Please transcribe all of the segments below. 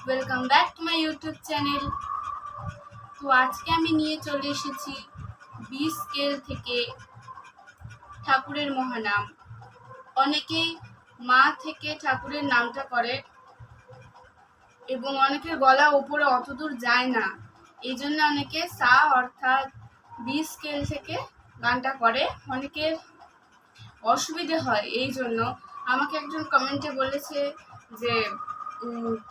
Welcome back to my YouTube channel. তো আজকে আমি নিয়ে চলে এসেছি বি স্কেল থেকে ঠাকুরের মহানাম। অনেকেই মা থেকে ঠাকুরের নামটা করে এবং অনেকের গলা ওপরে অত দূর যায় না, এই জন্য অনেকে সা অর্থাৎ বি স্কেল থেকে গানটা করে। অনেকের অসুবিধে হয়, এই জন্য আমাকে একজন কমেন্টে বলেছে যে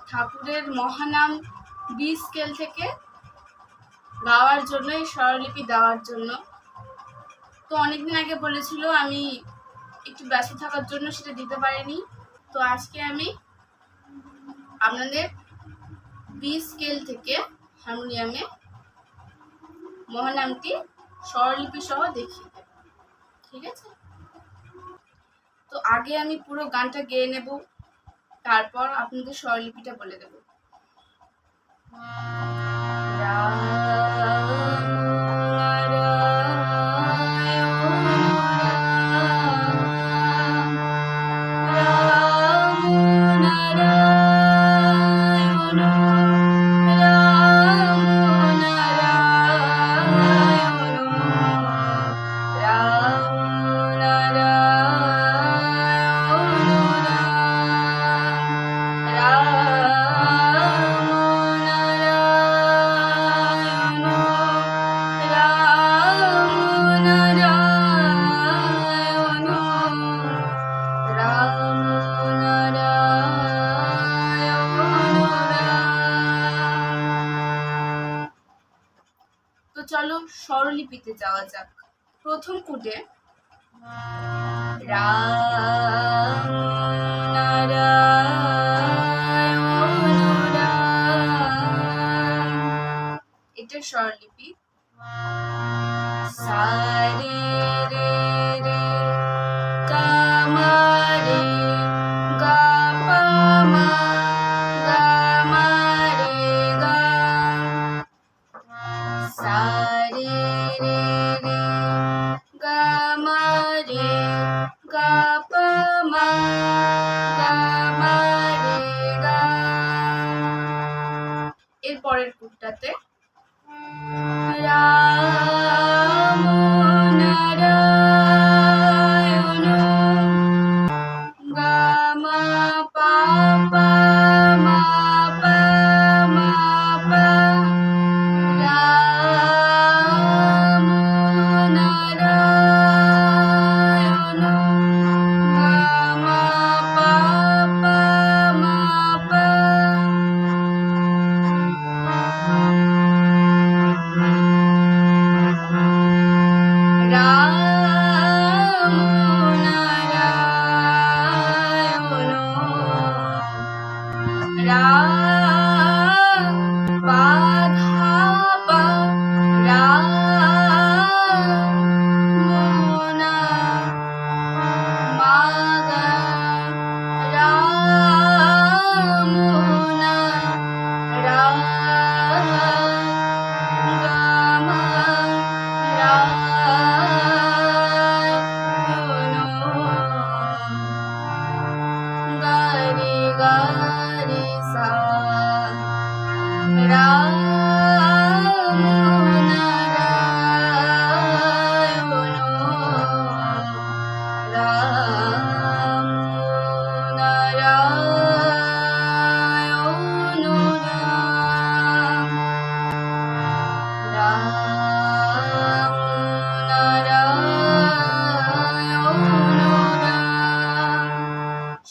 ঠাকুরের মহানাম বি স্কেল থেকে গাওয়ার জন্য, এই স্বরলিপি দেওয়ার জন্য। তো অনেকদিন আগে বলেছিল, আমি একটু ব্যস্ত থাকার জন্য সেটা দিতে পারিনি। তো আজকে আমি আপনাদের বি স্কেল থেকে হারমোনিয়ামে মহানামটি স্বরলিপি সহ দেখিয়ে দেব, ঠিক আছে? তো আগে আমি পুরো গানটা গেয়ে নেব, তারপর আপনাদের স্বরলিপিটা বলে দেব। তো চলো স্বরলিপিতে যাওয়া যাক। প্রথম কুটে এটার স্বরলিপি সা রে রে রে গা মা রে গা পা মা গা মা রে গা, সা রে রে রে গা মা রে গা পা মা গা মা রে গা। এর পরের কুটটাতে রাম নারায়ণ গা মা পা পা মা পা মা পা, রাম নারায়ণ গা মা পা পা মা পা।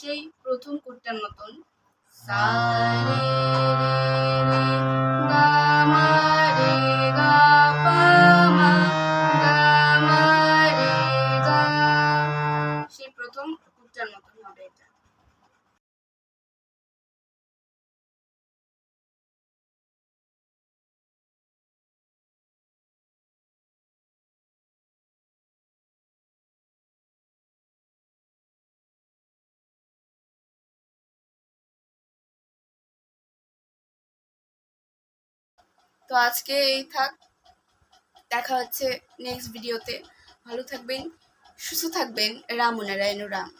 সেই প্রথম কুটটার মতন সা রে রে রে গা মা রে গা পা মা গা মা রে গা, সেই প্রথম কুটটার মতন হবে এটা। তো আজকে এই থাক, দেখা হচ্ছে নেক্সট ভিডিওতে। ভালো থাকবেন, সুস্থ থাকবেন। রাম নারায়ণ রাম।